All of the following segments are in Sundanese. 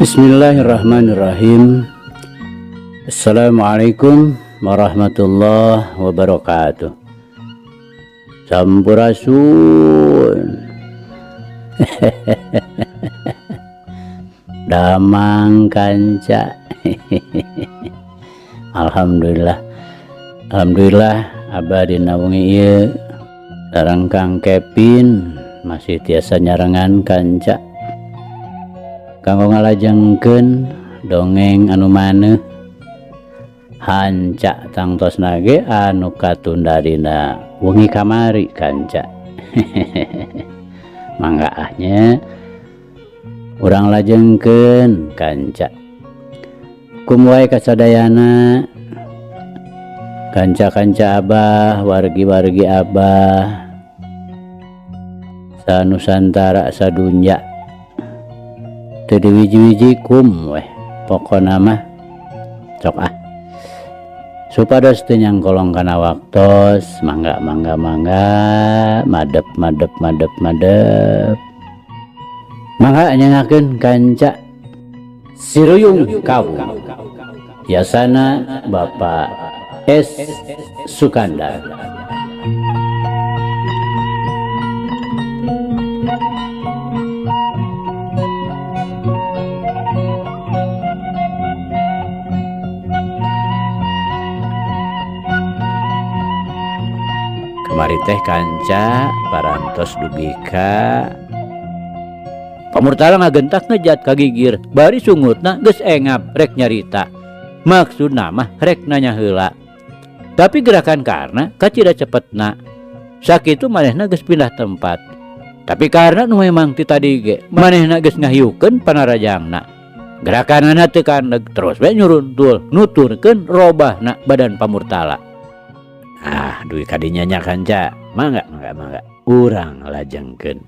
Bismillahirrahmanirrahim. Assalamualaikum warahmatullahi wabarakatuh. Sampurasun. Damang kanca. Alhamdulillah abadi naungi ieu sareng Kang Kevin masih tiasa nyarengan kanca kanggo ngalajengkeun dongeng anu maneh hanca tangtos nage anu katunda dina wengi kamari kanca. Mangga ahnya urang lajengkeun kanca kumwae kasadayana kanca-kanca abah wargi-wargi abah sanusantara sadunya teu diwiji-wiji kum weh pokona mah sok supados teu nyangkolong kana waktos mangga madep mangga nyangakeun kanca Siruyung Kawung biasana Bapak S. Sukandar. Kemari teh kanca parantos dubika pamurtala ngagentak ngejat kagigir bari sungutna geus engap rek nyarita maksudna mah rek nanya heula tapi gerakan karena kacida cepetna sakitu manehna geus pindah tempat tapi karena nu memang ti tadi ge manehna geus ngahiukeun panarajangna gerakanana teu kandeg terus we nyuruntul nuturkeun robahna badan pamurtala. Duy kadinya nya kanca mangga urang lajengkeun.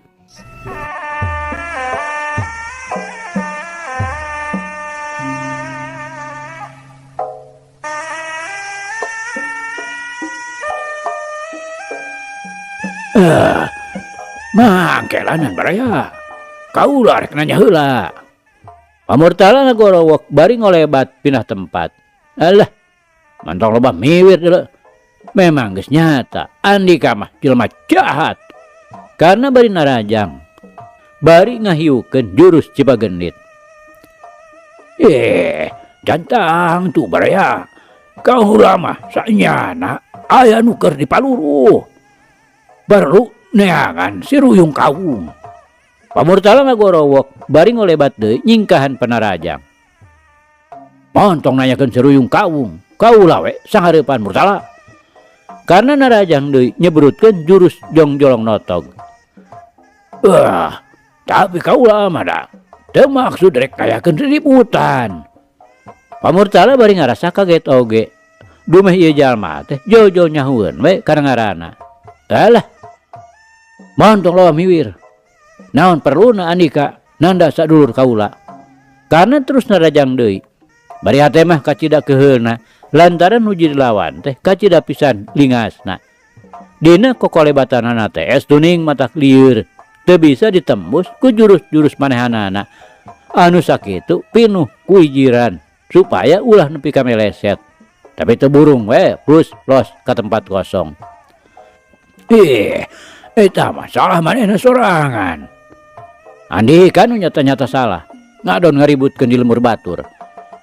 Mangkelanan baraya kaula rek nanya heula pamurtala ngagorowok bari ngolebat pindah tempat. Alah mantong loba miwir deuleu memang geus nyata Andika mah jelema jahat karena bari narajang bari ngahiukeun jurus Cipagendit. Jantang tu baraya kaula mah saenyana aya nu keur dipaluru baru neangan Siruyung Kawung. Pamurtala ngagorowok bari ngolebat deui nyingkahan panarajang. Montong nanyakeun Siruyung Kawung kaula we sangareupan murtala karena narajang deui nyebrutkeun jurus jongjolong notog. Tapi kaula mah da teu maksud rek kayakeun ributan. Pamurtala bari ngarasa kaget oge dumeh ieu jalma teh jojo nyahueun we kana ngaranna. Alah montong loba miwir naon perluna Andika nanda sadulur kaula karena terus narajang deui bari hate mah kacida keheulna lantaran nuju dilawan teh kacida pisan lingasna dina kokolebatanana teh tuning matak lieur teu bisa ditembus ku jurus-jurus manehanana anu sakitu pinuh ku ijiran supaya ulah nepi ka meleset tapi teu burung we plus los ka tempat kosong. Eta masalah manehna sorangan. Andika nu nyata-nyata salah ngadon ngaributkeun di lemur batur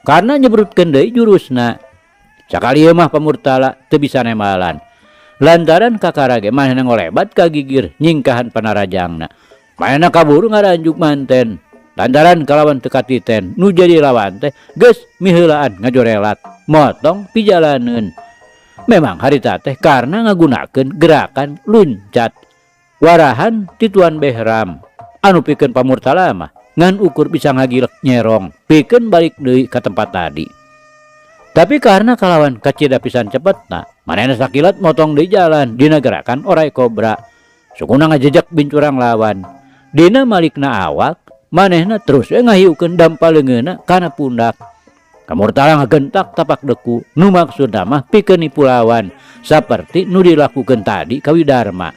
karena nyebrutkeun deui jurusna. Sakali ieu mah pamurtala teu bisa nemalan lantaran kakara ge manehna ngolebat ka gigir nyingkahan panarajangna. Manehna kaburu ngaranjuk manten lantaran kalawan teu katiten nu jadi lawan teh geus miheulaan ngajorelat motong pijalaneun. Memang harita teh karena ngagunakeun gerakan luncat warahan ti Tuan Behram anu pikeun pamurtala mah ngan ukur bisa ngagilek nyerong pikeun balik deui ka tempat tadi. Tapi karena kalawan kacida pisan cepetna manehna sakilat motong deui jalan dina gerakan orai kobra sukuna ngajejak bincurang lawan dina malikna awak manehna terus ngahiukeun dampaleungeunna kana pundak. Kamurtala ngagentak tapak deku nu maksudna mah pikeun nipu lawan saperti nu dilakukeun tadi ka Widarma.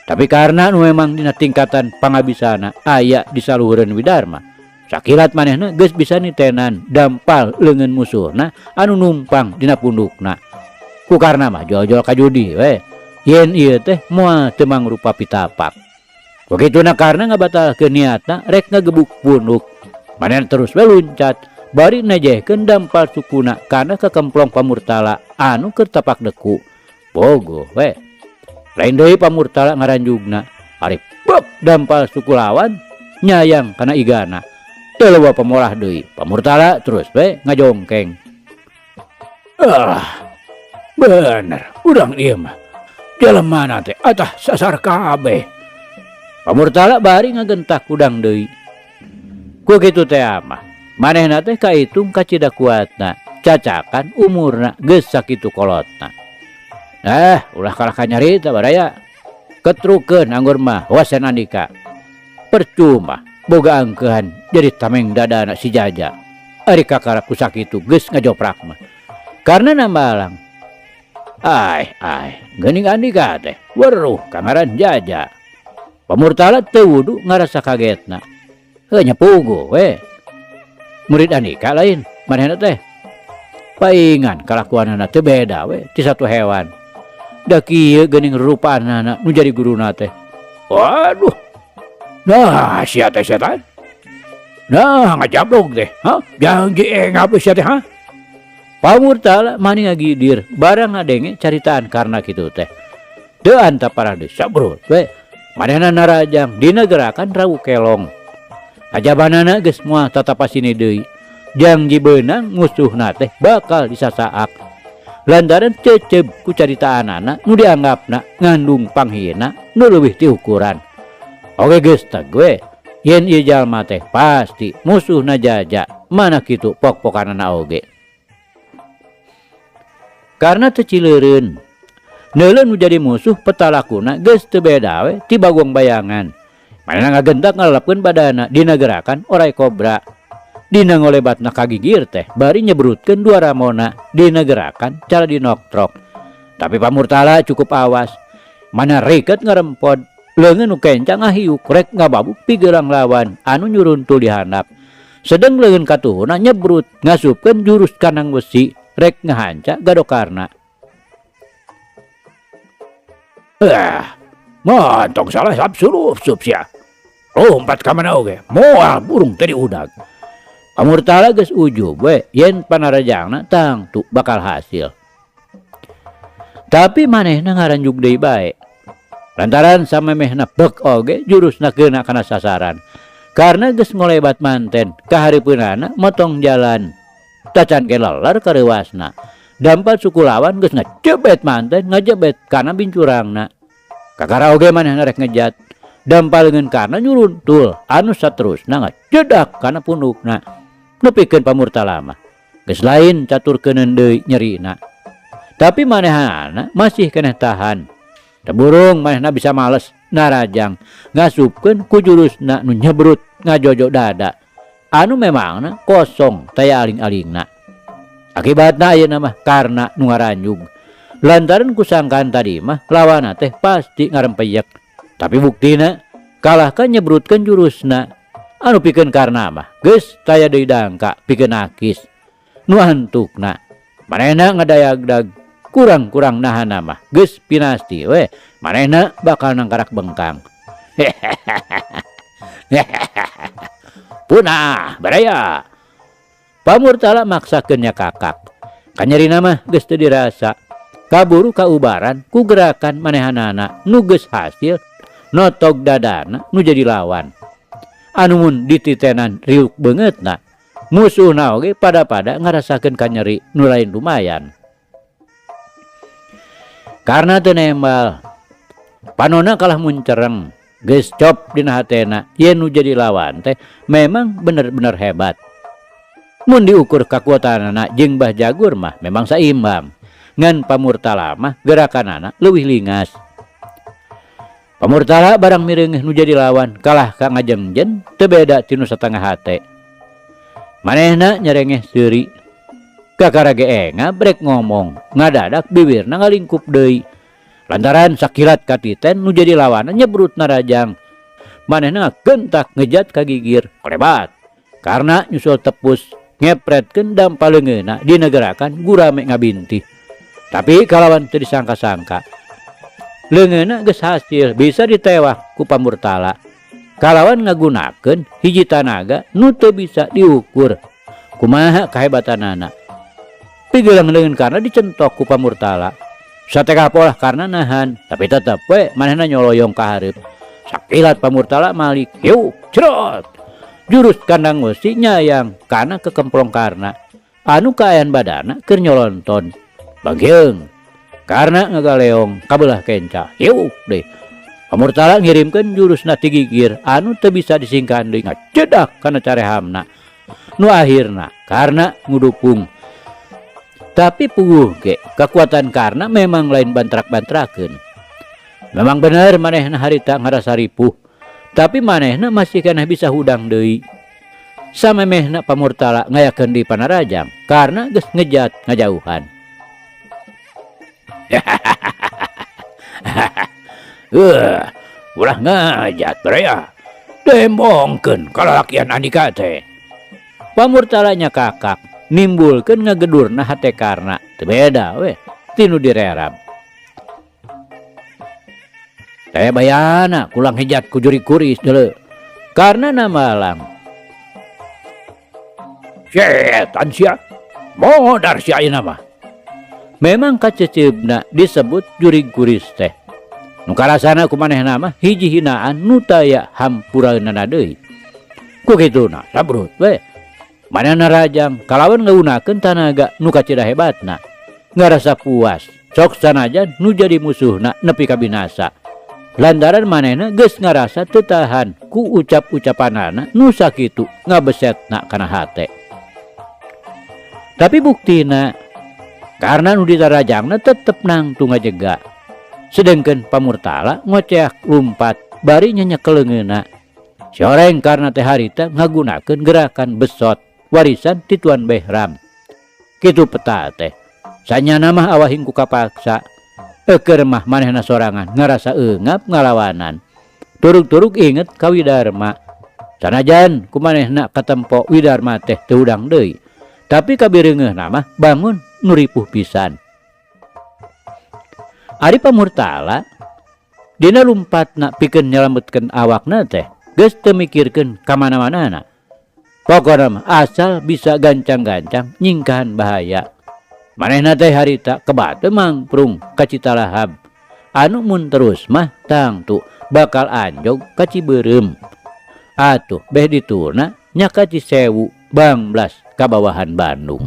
Tapi karena nu memang dina tingkatan pangabisana aya di saluhureun Widarma sakilat manehna geus bisa nitenan dampal leungeun musuhna anu numpang dina pundukna. Ku karna mah jol-jol ka judi we. Yen ieu teh moal teu mangrupa pitapak. Begituna karna ngabatalkeun niatna rek ngagebuk punduk. Manehna terus we luncat bari nejehkeun dampal sukuna kana kekemplong pamurtala anu keur tapak deku. Bogoh we. Lain deui pamurtala ngaranjugna, ari bek dampal suku lawan nyayang kana igana. Teu leuwih pamolah deui. Pamurtala terus we ngajongkeng. Bener, urang ieu mah. Jelema teh atah sasar kabeh. Pamurtala bari ngagentak udang deui. Ku kitu teh mah. Manehna teh kaitung kacida kuatna, cacakan umurna geus sakitu kolotna. Ulah kalah kanyarita baraya. Ketrukeun anggur mah wasen andika. Percuma boga angkehan jadi tameng dadana si Jaja. Ari kakara ku sakitu geus ngajoprak mah. Karna nambalang. Geuning andika teh weruh kangaran Jaja. Pamurtala teu wudu ngarasa kagetna. Heuh nyapugo we. Murid andika lain manehna teh. Paingan kalakuanana teu beda we ti satu hewan. Da kieu geuning rupanana nu jadi guruna teh. Waduh. Nah, sia teh setan. Nah, ngajablog teh, janji ngapa sia teh, Pamurtala mani ngagidir barang ngadenge caritaan karena kitu teh. Teu anta para desa bro, we. Manehna narajang dina gerakan rawu kelong. Ajabanana geus moal tatapasini deui. Janji beunang musuhna teh bakal disasaak. Lantaran ceceb ku caritaanana nu dianggapna ngandung panghina nu leuwih ti ukuran. Oke geus teh gue, yen ieu jalma teh pasti musuhna Jaja, mana kitu pok-pokanana oge. Karena teu cileureun, neuleun nu jadi musuh petalakuna geus teu beda we ti bagong bayangan. Manehna ngagentak ngalalapkeun badana dina gerakan orai kobra. Dina ngolebatna kagigir teh bari nyebrutkeun dua ramona dina gerakan cara dinoktrok. Tapi Pamurtala cukup awas. Mana reket ngarempod leungeun nu kencang ngahiuk rek ngababuk pigeurang lawan anu nyuruntul di handap. Sedeng leungeun katuhuna nyebrut ngasupkeun jurus kanang besi rek ngahanca gadokarna. Mantong salah sapsurup-sup sia. Lompat ka mana oge moal burung tadi udag. Pamurtala geus ujub we yen panarajangna tangtu bakal hasil. Tapi manehna ngaranjuk deui bae. Lantaran samemehna bek oge jurusna keuna kana sasaran. Karena geus ngolebat manten kaharipeunana motong jalan. Tacan ke leler kareuwasna. Dampal suku lawan geus ngajebet manten ngajebet kana bincurangna. Kakara oge manehna rek ngejat. Dampal leungeun kana nyuruntul anu saterusna ngajedak kana pundukna. Nepikeun Pamurtala mah geus lain caturkeuneun deui nyerina. Tapi manehna masih keneh tahan. Teburung manehna bisa males narajang ngasupkeun ku jurusna nu nyebrut ngajojo dada anu memangna kosong taya aling-alingna. Akibatna ayeuna mah karna nu ngaranjug. Lantaran kusangkaan tadi mah lawanna teh pasti ngarempeyek. Tapi buktina kalahkan nyebrutkeun jurusna anu pikeun karna mah geus taya deui dangka pikeun akis. Nu antukna manehna ngadayagdag kurang-kurang nahana mah geus pinasti we manehna bakal nangkarak bengkang. Punah baraya. Pamurtala maksakeun nya kakak. Kanyerina mah geus teu dirasa. Kaburu kaubaran ku gerakan manehanana nu geus hasil notog dadana nu jadi lawan. Anu mun dititenan riuk beungeutna musuhna oge pada-pada ngarasakeun kanyeri nu lain lumayan. Karena teu nembal panonna kalah muncereng geus cop dina hatena yen nu jadi lawan teh memang bener-bener hebat. Mun diukur kakuatanana jeung Mbah Jagur mah memang saimbang. Ngan Pamurtala mah gerakanana leuwih lingas. Pamurtala barang mireungeh nu jadi lawan kalah ka ngajengjen teu beda ti nu satengah hate. Manehna nyerengeh seuri. Kakara ge enga brek ngomong ngadadak bibirna ngalingkup deui. Lantaran sakilat katiten nu jadi lawan nyebrut narajang. Manehna gentak ngejat ka gigir. Kolebat. karena nyusul tepus ngepretkeun dampaleungeuna dinegerakan gurame ngabinti. Tapi kalawan teu disangka-sangka leungeunna geus hasil bisa ditewak ku Pamurtala kalawan ngagunakeun hiji tanaga nu teu bisa diukur kumaha kahebatanana. Pigelang leungeun karena dicentok ku Pamurtala. Sateka polah karena nahan, tapi tetep we manehna nyoloyong ka hareup. Sakilat Pamurtala malik, yuk cerot. Jurus kandang wesi nyayang kana kekemplong karna. Anu kaayaan badana keur nyolonton. Bagieung karena ngagaleong kabelah kenca. Yuk deh. Pamurtala ngirimkeun jurusna ti gigir anu teu bisa disingkan deui ngacedak kana carehamna. Nu akhirna karena ngudupung. Tapi puguh ge kekuatan karena memang lain bantrak-bantrakeun. Memang bener manehna harita ngarasa ripuh, tapi manehna masih keneh bisa hudang deui. Samemehna Pamurtala ngayakeun di Panarajang karena geus ngejat ngajauhan. Ulah ngajat berea. Dembongkeun kalalakian Andika teh. Pamurtala nya kakak nimbulkeun ngagedurna hate karna. Teu beda we tinu direram. Teh bayana kulang hejat ku juri kuris deuleu. Karna namalang. Setan sia. Modar sia ayeuna mah. Memang kaceceubna disebut juri kuris teh. Nu karasana ku manehna mah hiji hinaan nu taya hampuraeunana deui. Ku kituna sabrut we. Manehna Rajang kalawan ngeunakeun tanaga nu kacedah hebatna. Ngarasa puas sok sanajan nu jadi musuhna nepi ka binasa. Lantaran manehna geus ngarasa teu tahan ku ucap-ucapanana nu sakitu ngabesetna kana hate. Tapi buktina karena nu ditarajangna tetep nangtu ngajega. Sedengkeun Pamurtala ngoceak lumpat bari nyenyekel leungeunna. Soreng karena teh harita ngagunakeun gerakan besot warisan ti Tuan Behram. Kitu peta teh. Sanyana mah awahing ku kapaksa. Eukeur mah manehna sorangan ngarasa eungap ngalawanan. Turug-turug inget ka Widarma. Sanajan ku manehna katempo Widarma teh teu udang deui. Tapi kabireungeunna mah bangun nu ripuh pisan. Ari Pamurtala dina lumpatna pikeun nyelametkeun awakna teh geus teu mikirkeun ka mana-manana. Pokona mah asal bisa gancang-gancang nyingkahan bahaya. Manehna teh harita kebateu mangprung ka Citalahap. Anu mun terus mah tangtu bakal anjog ka Cibeureum. Atuh beh dituna nya ka Cisewu Banglas ka bawahan Bandung.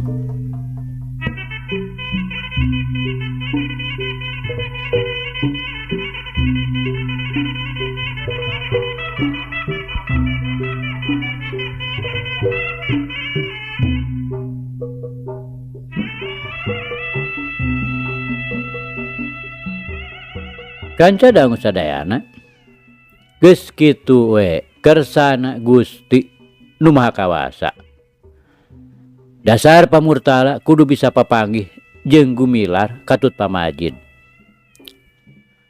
Kanca dangu sadayana geus kitu we kersana Gusti nu Maha Kawasa. Dasar Pamurtala kudu bisa papanggih jeung gumilar katut pamajid.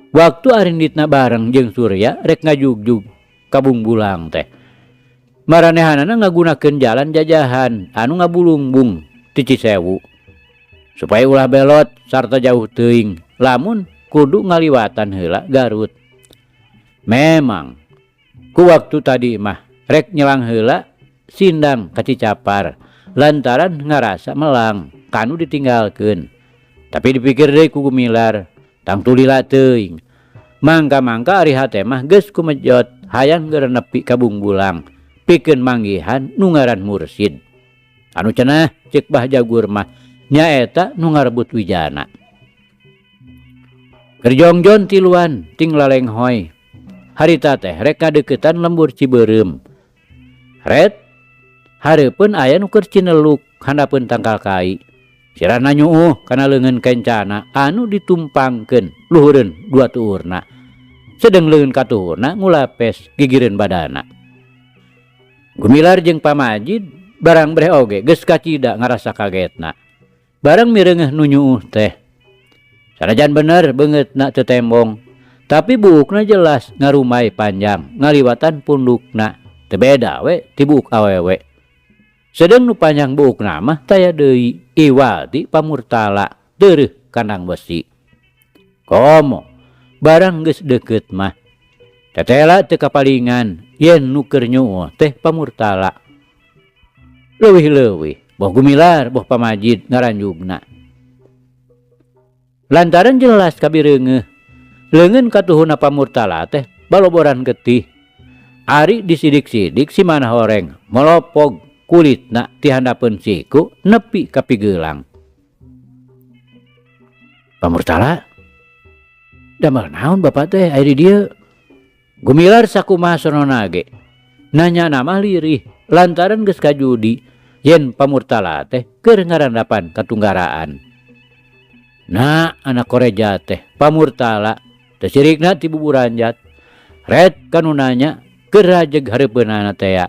Waktu arinditna bareng jeung Surya rek ngajugjug ka Bungbulang teh. Maranehanana ngagunakeun jalan jajahan anu ngabulungbung ti Cisewu. Supaya ulah belot sarta jauh teuing lamun kudu ngaliwatan heula Garut. Memang ku waktu tadi mah rek nyelang heula sindang ka Cicapar lantaran ngarasa melang kanu ditinggalkeun. Tapi dipikir deui ku gumilar tangtu lila teuing. Mangka-mangka ari hate mah geus kumejot hayang geura nepi ka Bungbulang pikeun manggihan nu ngaran Mursid. Anu cenah ceuk Bah Jagur mah nyaeta nu ngarebut Wijana. Kerjongjon tiluan ting lalenghoy. Harita teh rek kadeuketan lembur Cibeureum. Ret hareupeun aya nu keur cineluk handapeun tangkal kai. Sirana nyuuh kana leungeun kencana anu ditumpangkeun luhureun dua tuurna. Sedeng leungeun katuhurna ngulapes gigireun badana. Gumilar jeung pamajid barang breh oge geus kacida ngarasa kagetna. Bareng mireungeuh nu nyuuh teh. Sanajan bener beungeutna teu tembong, tapi buukna jelas ngarumay panjang ngaliwatan pundukna. Teu beda we ti buuk awewe. Sedang nu panjang buuk nama taya deui Iwaldi Pamurtala teureuk kandang besi. Komo barang geus deukeut mah tetela teu kapalingan yen nu keur nyuuh teh Pamurtala. Leuwih-leuwih boh Gumilar boh Pamajid ngaranjugna. Lantaran jelas kabireungeuh leungeun katuhuna Pamurtala teh baloboran getih. Ari disidik-sidik si Manah Horeng melopog kulitna ti handapeun siku nepi ka pigeulang. Pamurtala, damel naon bapak teh aya di dieu? Gumilar sakumaha sonona ge nanya nama lirih lantaran geus kajudi yen Pamurtala teh keur ngarandapan katunggaraan. Nah anak koreja teh Pamurtala teh sirikna ti buburanjat red kanu nanya keur rajeg hareupeunana teh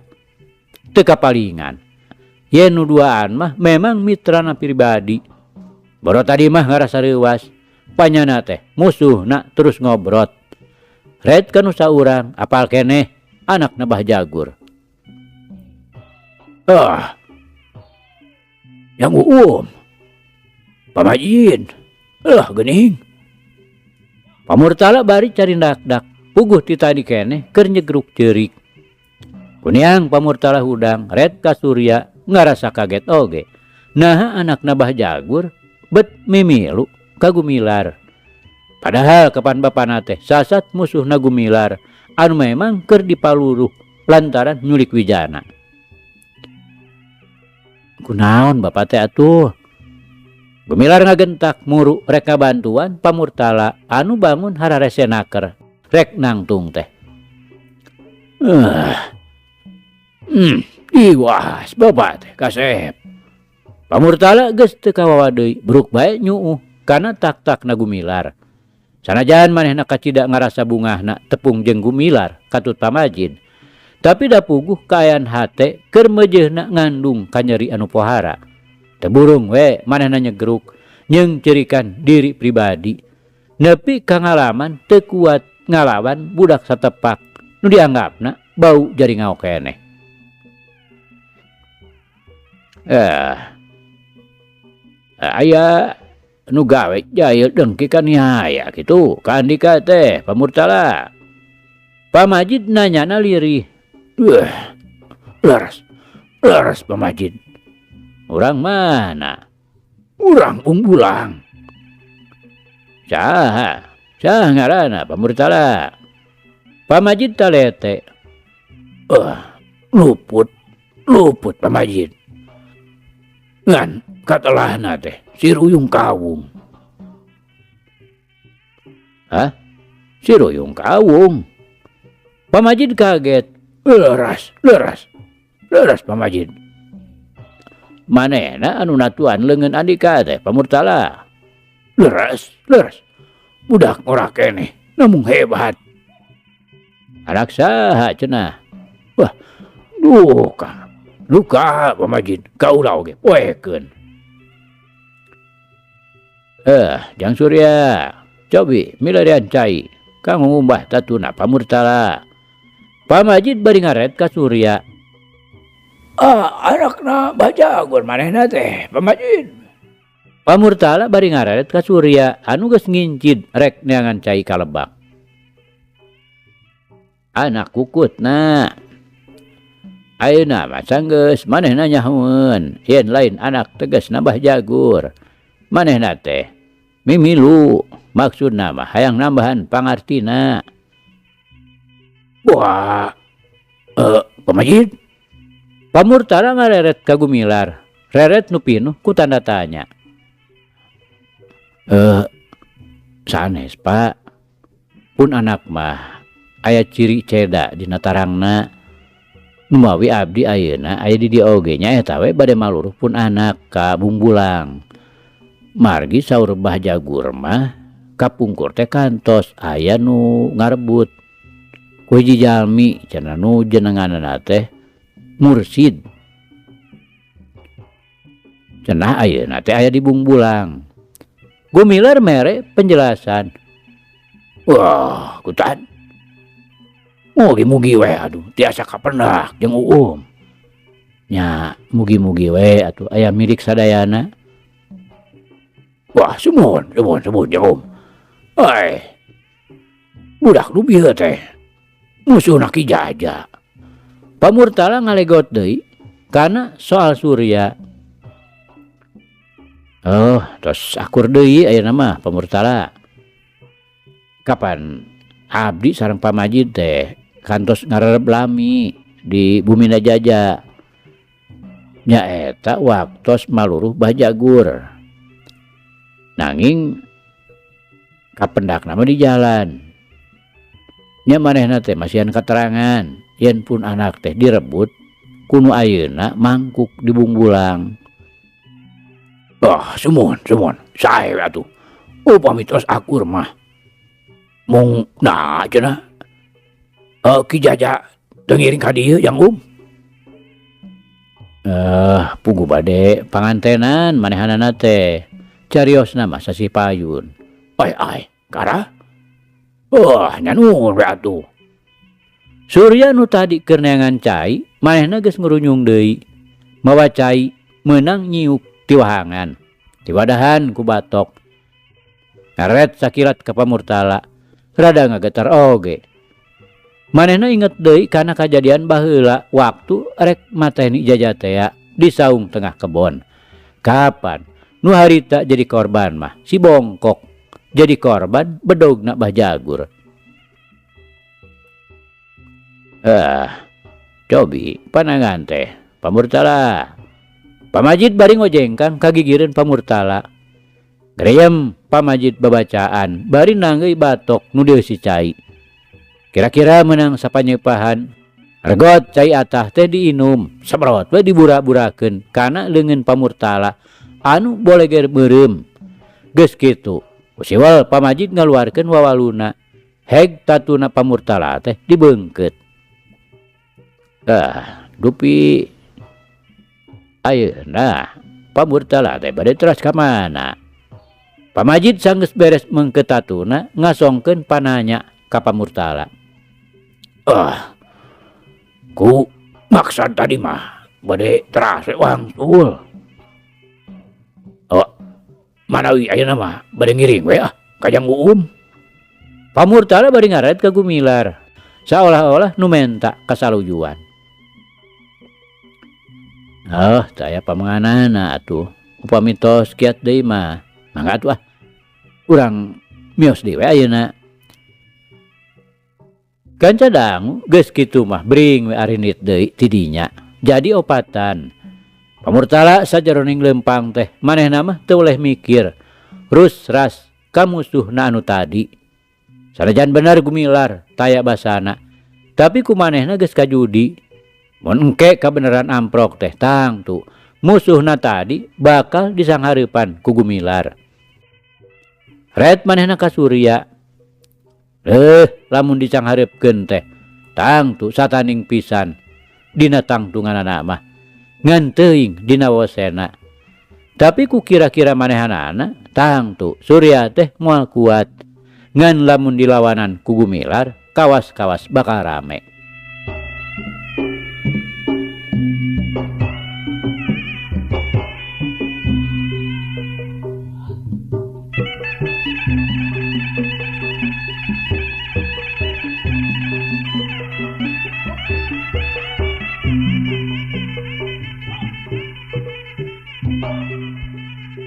teu kapalingan yen nu duaan mah memang mitrana pribadi. Boro tadi mah ngarasa reuwas panyana teh musuhna terus ngobrot red kanu saurang apal keneh anakna Bah Jagur. Yang Pamajid, geuning. Pamurtala bari carindak-dak puguh ti tadi keneh keur nyegruk ceurik. Kuniang Pamurtala hudang red ka Surya ngarasa kaget oge. Nah anakna Bah Jagur bet mimilu ka Gumilar. Padahal kapan bapana teh sasat musuhna Gumilar anu memang keur dipaluruh lantaran nyulik Wijana. Kunaon bapak teh atuh? Gumilar ngagentak muru rek bantuan Pamurtala anu bangun hararesenaker rek nangtung teh. Iwas bapak teh kasep. Pamurtala geus teu kawawa deui bruk bae nyuuh kana tak-takna Gumilar. Sanajan manehna kacida ngarasa bungahna tepung jeung Gumilar katut Pamajid. Tapi da puguh kaayaan hate keur meujeuhna ngandung kanyeri anu pohara. Teu burung we manehna nyegruk nyeung ceurikan diri pribadi. Nepi ka ngalaman teu kuat ngalawan budak satepak nu dianggapna bau jari ngao keneh. Aya nu gawe jail dengki ka nihaya kitu ka Andika teh Pamurtala. Pamajid nanyana lirih. Leres Pamajid. Urang mana? Urang Bungbulang. Saha ngaranna Pamurtala. Pamajid talete. Luput Pamajid. Ngan katelahna teh si Ruyung Kawung. Hah? Si Ruyung Kawung. Pamajid kaget. Leres Pamajid. Manehna anu natuan leungeun Andika teh Pamurtala. Leres. Budak ora keneh namun hebat. Anak saha cenah? Wah, luka Pamajid kaula oge poekeun. Jang Surya, cobi milarian cai kanggo ngumbah tatuna Pamurtala. Pamajid bari ngaret ka Surya. Anakna Bah Jagur manehna teh Pamajid. Pamurtala bari ngaret ka Surya anu geus ngincid rek neangan cai ka lebak. Anak kukutna. Ayeuna mah sanggeus manehna nyahoeun yen lain anak tegasna Bah Jagur. Manehna teh mimilu maksudna mah hayang nambahan pangartina. Wah, Pamajid. Pamurtala ngareret ka Gumilar, reret nu pinuh ku tanda tanya. Sanes Pak, pun anak mah aya ciri ceda dina tarangna. Nu mawi abdi ayeuna aya di dieu oge nyaeta we bade maluruh pun anak ka Bungbulang. Margi saur Bah Jagur mah kapungkur teh kantos aya nu ngarebut. Ku hiji jalmi cenah nu jenenganna teh Mursid. Cenah ayeuna teh aya di Bungbulang. Gumilar mere penjelasan. Wah, kutan. Mugi-mugi we aduh tiasa kapendak jeung nya mugi-mugi we atuh aya milik sadayana. Wah, sumun ya Om. Ai, budak nu bieu teh musuhna Ki Jaja. Pamurtala ngalegot deui kana soal Surya. Oh, terus akur deui ayeuna mah Pamurtala. Kapan abdi sareng Pamajid teh kantos ngarerep lami di Bumina Jaja. Nya eta waktos maluruh Bajagur. Nanging kapendak nama di jalan. Nya manehna teh masihan keterangan yen pun anak teh direbut kuno ayeuna mangkuk di Bungbulang. Sumun sae atuh. Upami tos akur mah mung nah cenah Ki Jaja teu ngiring ka dieu yang Pugu bade pangantenan manehanana teh cariosna mah sasi payun. Ai kara? Nya nuhun we atuh. Surya nu tadi keur neangan cai manehna geus ngurunyung deui. Mawa cai meunang nyiuk ti wahangan. Diwadahan ku batok. Ngaret sakilat ka Pamurtala. Rada ngagetar oge. Manehna inget deui kana kajadian baheula waktu rek mateni Jajatea di saung tengah kebon. Kapan nu harita jadi korban mah si bongkok jadi korban bedogna Bajagur. Cobi panangan teh Pamurtala. Pamajid bari ngojengkang kagigireun Pamurtala. Greyem Pamajid babacaan bari nanggeuy batok nu dieusi cai. Kira-kira menang sapanyepahan regot cai atah teh diinum sabrot we dibura-burakeun kana leungeun Pamurtala anu boleger beureum. Geus kitu usiwal Pamajid ngaluarkeun wawaluna heg tatuna Pamurtala teh dibeungkeut. Dupi ayeuna Pamurtala teh bade teras ka mana? Pamajid sanggeus beres meungkeut tatuna ngasongkeun pananya ka Pamurtala. Ku maksad tadi mah bade teras wangsul. Manawi ayeuna mah bade ngiring we ka Jang Pamurtala bari ngaret ka Gumilar saolah-olah nu menta kasalujuan. Taya pamanganana atuh upami tos kiat deui mah mangga atuh urang mios deui we ayeuna. Kanca dangu geus kitu mah bring we arinit deui ti dinya jadi opatan. Pamurtala sajeroning lempang teh manehna mah teu oleh mikir rus ras ka musuhna anu tadi. Sanajan bener Gumilar taya basana tapi ku manehna geus kajudi. Mun engke kabeneran amprok teh tangtu musuhna tadi bakal disanghareupan ku Gumilar. Ret manehna ka Surya. Lamun disanghareupeun teh tangtu sataning pisan dina tangtunganana mah ngan teuing dina wosena. Tapi ku kira-kira manehanana tangtu Surya teh moal kuat ngan lamun dilawanan ku Gumilar kawas-kawas bakal rame.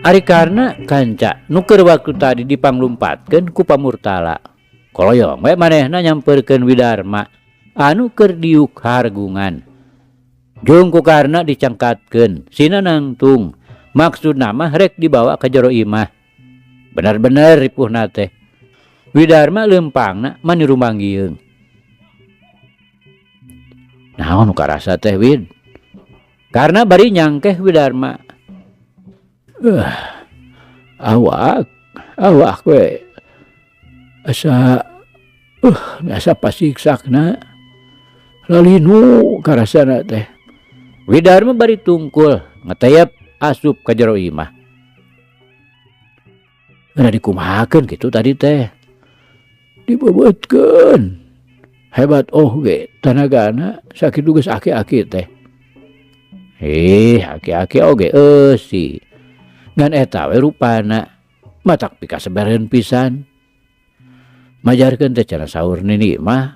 Ari karna kanca nu keur waktu tadi dipanglumpatkeun ku Pamurtala. Koloyong we manehna nyampeurkeun Widarma anu keur diuk hargungan. Jeung ku karna dicangkatkeun sina nangtung maksudna mah rek dibawa ka jero imah. Bener-bener ripuhna teh. Widarma leumpangna maniru manggieung. Naon nu karasa teh Wid? Karna bari nyangkeh Widarma. Awak we asa pasiksakna lalinu karasana teh. Widarma bari tungkul ngetayap asup ka jero imah. Ada dikumahakeun kitu tadi teh. Dibebeutkeun. Hebat ge tanagana sakitu geus aki-aki teh. Aki-aki oge eusi. Ngan eta we rupana matak pika seberen pisan. Majarkeun teh cenah saur nini mah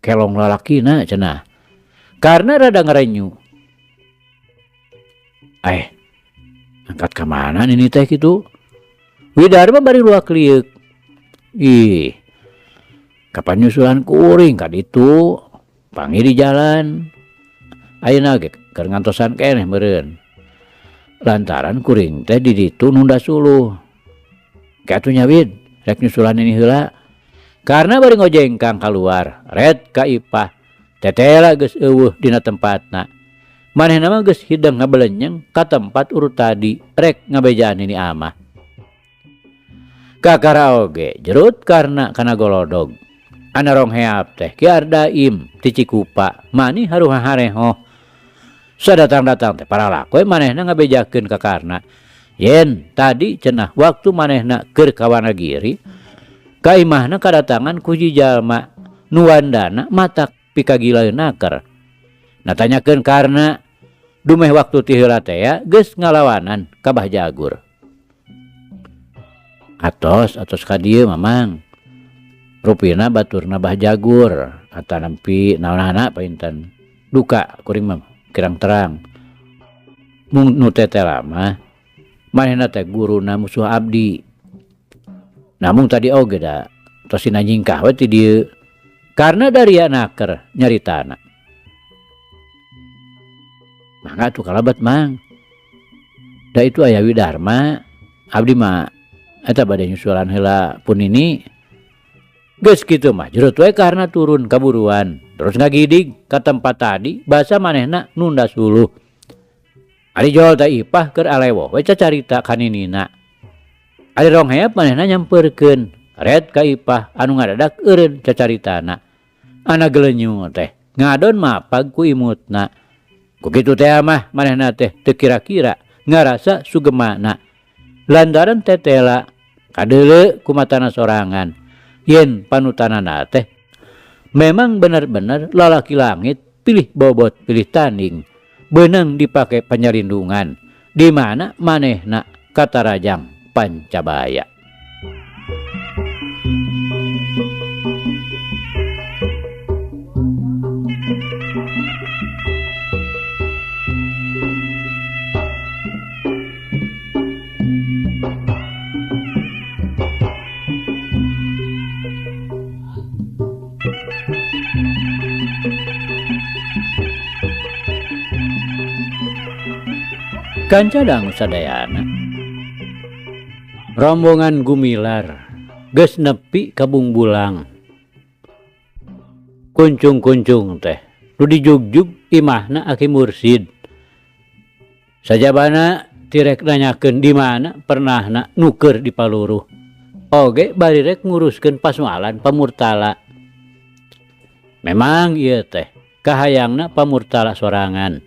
kelong lalakina cenah. Karena rada ngarenyu. Angkat ka mana nini teh kitu? Widar mah bari luak liuk. Kapan nyusulan kuring ka ditu? Pangi di jalan. Ayeuna ge keur ngantosan keneh meureun. Lantaran kuring teh di ditu nunda suluh. Katunya Wid, rek nyusulan ini heula. Karena bari ngojengkang keluar, red ka Ipah. Tetela geus eueuh dina tempatna. Manehna mah geus hideng ngabelenyeng ka tempat urut tadi, rek ngabejaan ini amah. Kakara oge jerut karena kana golodog. Ana rong heap teh Ki Ardaim ti Cikupa mani haruha hareho. Sadatang-datang teh para lakoe manehna ngabejakeun ka karna. Yen tadi cenah waktu manehna keur ka Wanagiri, ka imahna kadatangan ku hiji jalma nu wandana matak pikagilaeun naker. Natanyakeun karna dumeh waktu ti heula teh geus ngalawanan ka Bah Jagur. Atos ka dieu mamang. Rupina baturna Bah Jagur ata nampi naonana painten duka kuring mah kirang terang. Mung nu tetela mah manehna teh guruna musuh abdi. Namun tadi oge da tos sina nyingkah we ti dieu karena dari naker nyaritana. Mangga tuh kalabat mang. Da itu aya Widarma abdi mah eta bade nyusulan heula pun ini. Geus kitu mah jerut we karena turun kaburuan terus ngagidig ka tempat tadi basa manehna nunda suluh. Ari jol teh Ipah keur alewo we cacarita kaninina. Ari rong heap manehna nyampeurkeun red ka Ipah anu ngadadak eureun cacaritana. Ana gelenyu teh ngadon mapag ku imutna. Ku kitu teh mah manehna teh teu kira-kira ngarasa sugemana. Lantaran tetela kadeuleu ku matana sorangan. Yen panutanana teh memang benar-benar lalaki langit pilih bobot pilih tanding beunang dipake panyarindungan di mana manehna katarajang Pancabaya. Kancadang sadayana rombongan gumilar geus nepi ka Bungbulang. Kuncung-kuncung teh nu dijugjug imahna Aki Mursid. Sajabana tirek nanyakeun di mana pernahna nuker di Paluruh. Oge bari rek nguruskeun pasmalan pamurtala. Memang ieu teh kahayangna pamurtala sorangan.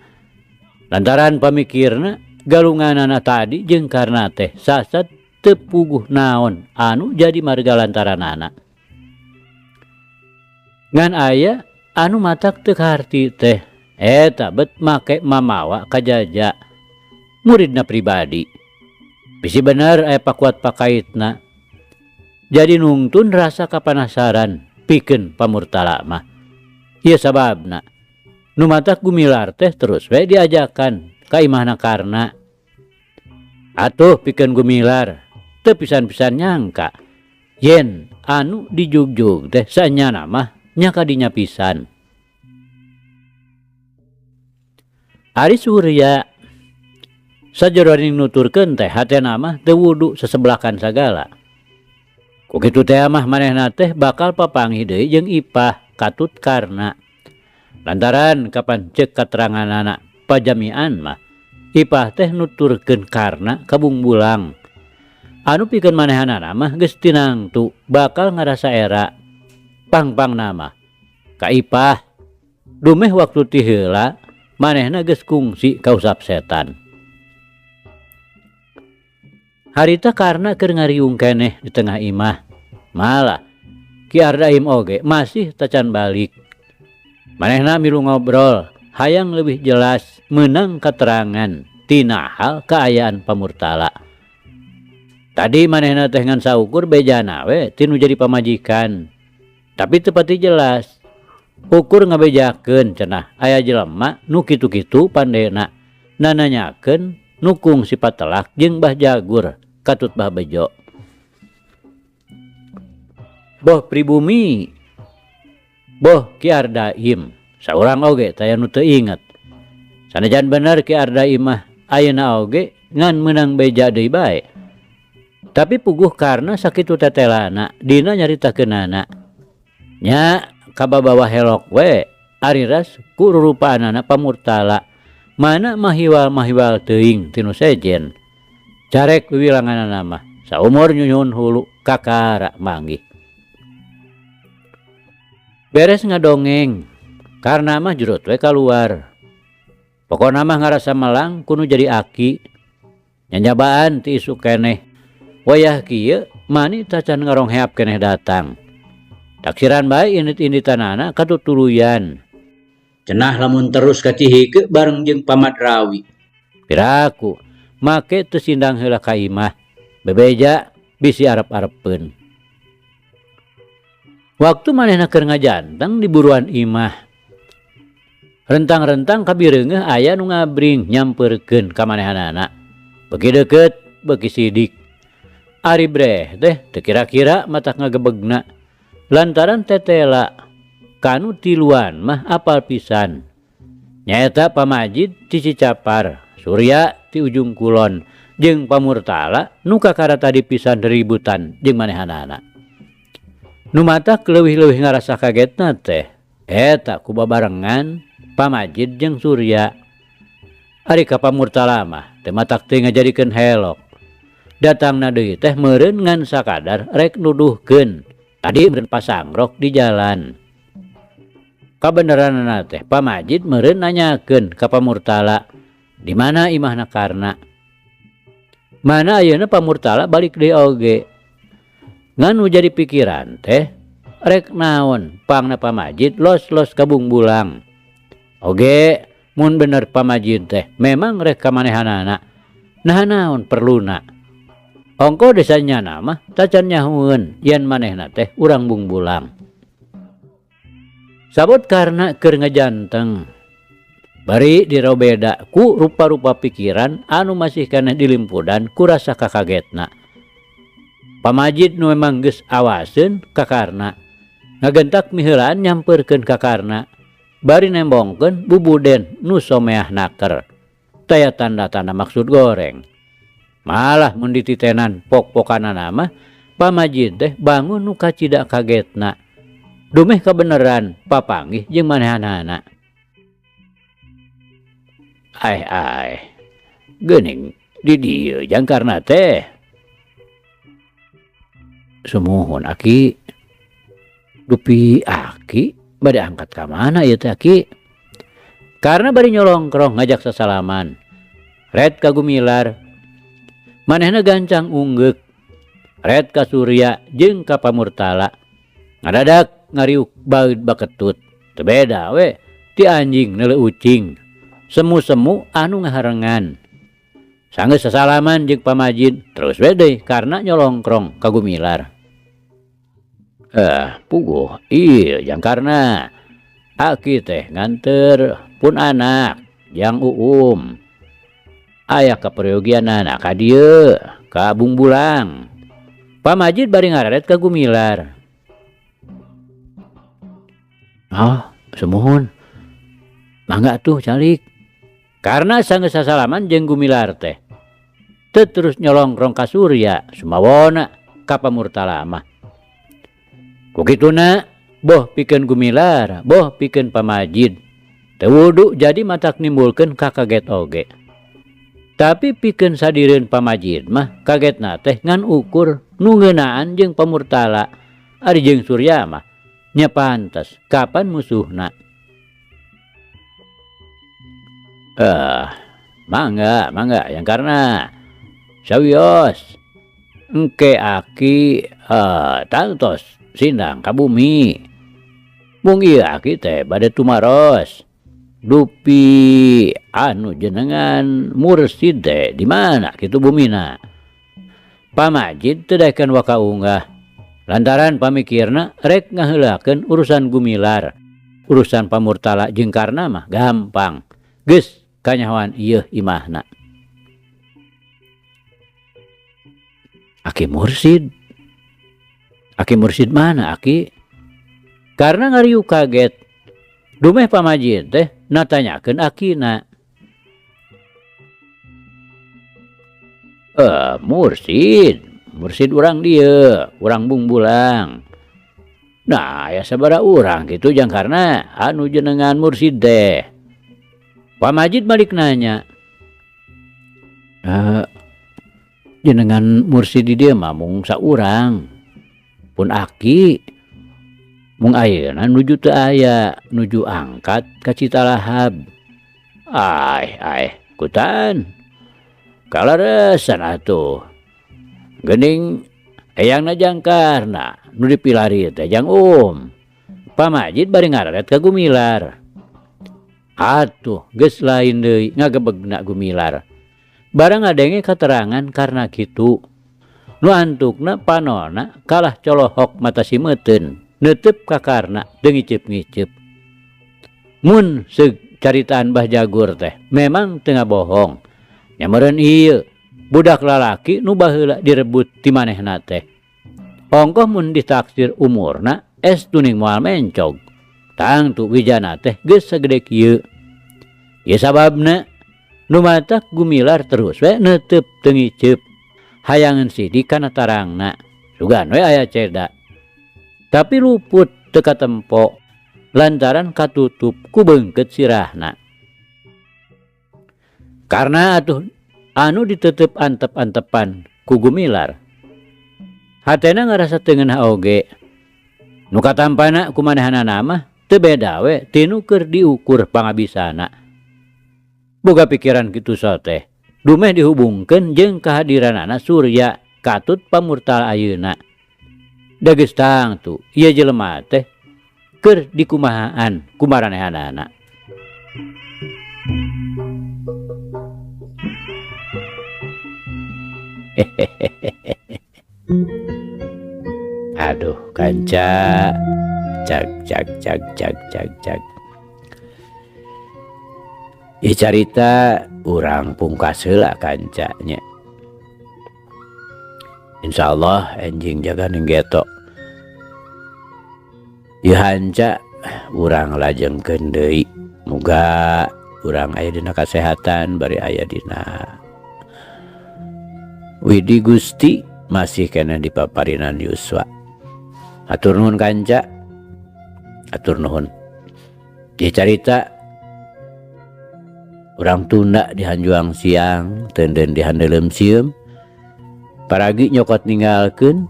Lantaran pamikirna galunganana tadi jeung karna teh sasat teu puguh naon anu jadi marga lantaranana. Ngan aya anu matak teu kaharti teh eta bet make mamawa ka Jaja muridna pribadi. Bisi bener aya pakuat pakaitna. Jadi nungtun rasa kapanasaran pikeun pamurtala mah. Ieu sababna nu matak gumilar teh terus we diajakan ka imahna karna. Atuh pikeun gumilar teu pisan-pisan nyangka yen anu dijugjug teh sanyana mah nya kadinya pisan. Ari Surya sajeroning nuturkeun teh hatena mah teu wudu sesebelakan sagala. Ku kitu teh mah manehna teh bakal papanggih deui jeung Ipah katut karna. Lantaran kapan ceuk kateranganana pajamian mah Ipah teh nuturkeun karna ka Bungbulang. Anu pikeun manehanana mah geus tinangtu bakal ngarasa era. Pang-pang nama ka Ipah dumeh waktu ti heula manehna geus kungsi ka usap setan. Harita karna keur ngariung keneh di tengah imah. Malah Ki Ardaim oge masih tacan balik. Manehna milu ngobrol hayang lebih jelas menang keterangan tina hal keayaan pamurtala. Tadi manehna teh ngan saukur bejana we tinu jadi pamajikan. Tapi tepati jelas. Ukur ngabejakeun cenah aya jelema nu kitu-kitu pandena. Nananyakeun nukung si Patelak jeung Mbah Jagur katut Mbah Bejo. Boh pribumi, boh Ki Ardaim, saurang oge taya nu teu inget. Sanajan bener Ki Ardaim mah ayeuna oge ngan meunang beja deui bae. Tapi puguh karena sakitu tetelana dina nyaritakeunana. Nya kababawa helok we ari ras ku rurupaanana pamurtala mana mahiwal teuing tinu sejen. Carek wiwilanganana mah saumur nyunyun hulu kakara manggih. Beres ngadongeng karena mah jurut we kaluar. Pokona mah ngarasa melang kudu jadi aki. Nyanyabaan ti isu keneh. Wayah kieu mani tacan ngarongheap keneh datang. Taksiran bae indit-inditanana katutuluyan. Cenah lamun terus kacihike bareng jeung Pamadrawi. Piraku make teu sindang heula ka imah. Bebeja bisi arep-arepeun. Waktu manehna keur ngajanteng di buruan imah. Rentang-rentang kabireungeuh aya nu ngabring nyampeurkeun ka manehanana. Beuki deukeut, beuki sidik. Ari breh teh teu kira-kira matak ngagebegna. Lantaran tetela kanu tiluan mah apal pisan. Nyaeta Pamajid ti Cicapar, Surya ti ujung kulon, jeung Pamurtala nu kakara tadi pisan ributan jeung manehanana. Nu matak leuwih-leuwih ngarasa kagetna teh eta ku babarengan Pamajid jeung Surya. Ari ka Pamurtala mah teh matak teu ngajadikeun helok. Datangna deui teh meureun ngan sakadar rek nuduhkeun tadi meureun pasangrok di jalan. Kabeneranna teh Pamajid meureun nanyakeun ka Pamurtala di mana imahna Karna. Mana ayeuna Pamurtala balik deui oge. Ngan nu jadi pikiran teh rek naon pangna Pamajid los-los ka Bungbulang. Oge mun bener Pamajid teh memang rek ka manehanana. Nah naon perluna. Ongko desanya nama tacan nyahueun yen manehna teh urang Bungbulang. Sabot karena keur ngajanteng. Bari dirobeda ku rupa-rupa pikiran anu masih keneh dilimpudan ku rasa kakagetna. Pamajid nu memang geus awaseun ka Karna. Ngagentak miheulaan nyampeurkeun ka Karna. Bari nembongkeun bubuden nu someah naker. Taya tanda-tanda maksud goreng. Malah mun dititenan pok-pokanana mah Pamajid teh bangun nu kacida kagetna. Dumeh kabeneran papanggih jeung manehanana. Ai geuning di dieu jang Karna teh. Sumuhun Aki. Dupi Aki bade angkat ka mana ieu teh Aki? Karna bari nyolongkrong ngajak sasalaman. Red ka Gumilar. Manehna gancang unggeuk. Red ka Surya jeung ka Pamurtala. Ngadadak ngariuk baeud baketut. Teu beda we ti anjing neuleuh ucing. Semu-semu anu ngaharengan. Sanggeus sasalaman jeung Pamajid terus we deui karena nyolongkrong ka Gumilar. Puguh ieu jang Karna. Aki teh nganteur pun anak jang Uum. Aya kaperyogianana ka dieu ka Bungbulang. Pamajid bari ngaret ka Gumilar. Semuhun. Mangga tuh calik. Karena sanggeus sasalaman jeung Gumilar teh. Teu terus nyolongkrong ka Surya, sumawona ka Pamurtala mah. Kukituna boh pikeun Gumilar, boh pikeun Pamajid. Teu wudu jadi matak nimbulkeun kakaget oge. Tapi pikeun sadireun Pamajid mah kagetna teh ngan ukur nu ngeunaan jeung Pamurtala. Ari jeung Surya mah nya pantes kapan musuhna. Mangga yang karena sawios engke Aki tantos sindang ka bumi. Mung ieu Aki teh bade tumaros dupi anu jenengan mursid teh di mana kitu bumina. Pamajid teu daekeun waka unggah lantaran pamikirna rek ngaheulakeun urusan gumilar. Urusan pamurtala jeung karna mah gampang. Geus kanyahoan ieu imahna. Aki mursid mana aki? Karena ngariuk kaget. Dumeh pamajid teh natanyakeun akina. Mursid urang dieu, urang Bungbulang. Nah, ya sabaraha urang kitu jang karena anu jenengan mursid teh. Pamajid balik nanya. Jenengan mursid di dieu mah mung saurang. Pun aki mung ayeuna nuju teu aya, nuju angkat ka Citalahap. Kutan. Kalaresan atuh. Geuning eyangna jangkarna nu dipilari teh jang Pamajid bari ngaret ka Gumilar. Atuh geus lain deui ngagebegna Gumilar. Barang ngadenge katerangan karena kitu. Nu antukna panonna kalah colohok mata simeuteun, neuteup ka karna deung ngiceup-ngiceup. Mun seug caritaan Mbah Jagur teh memang teu ngabohong. Nya meureun ieu budak lalaki nu baheula direbut ti manehna teh. Ongkoh mun ditaksir umurna tuning moal mencog. Tangtu wijana teh geus sagede kieu. Ieu sababna nu matak Gumilar terus we neuteup teu ngiceup. Hayangan sidik kana tarangna. Sugan we aya ceda. Tapi luput teu katempo lantaran katutup ku beungkeut sirahna. Karena atuh anu ditetep antep-antepan ku Gumilar. Hatena ngarasa teu ngeunah oge. Nu katampana kumanehanana mah teu beda we tinu keur diukur pangabisana. Boga pikiran kitu teh. Dumeh dihubungkeun jeung kehadiranana Surya katut pamurtal ayeuna. Da geus tangtu ieu jelema teh keur dikumahaan kumaranehanana. Aduh kanca cak. Ieu carita urang pungkas heula kanca nya. Insyaallah enjing jaga ninggeto. Ieu hanca urang lajengkeun deui. Muga urang aya dina kasehatan bari aya dina Widi Gusti masih kena dipaparinan yuswa. Atur nuhun kanca. Atur nuhun. Ieu carita urang tunda di Hanjuang siang, teudeun di handeulem sieum. Paragi nyokot ninggalkeun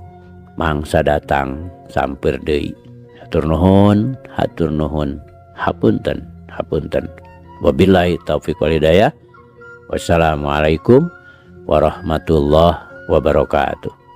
mangsa datang sampeur deui. Hatur nuhun, hatur nuhun. Hapunten, hapunten. Wabillahi taufiq wal hidayah. Wassalamualaikum warahmatullahi wabarakatuh.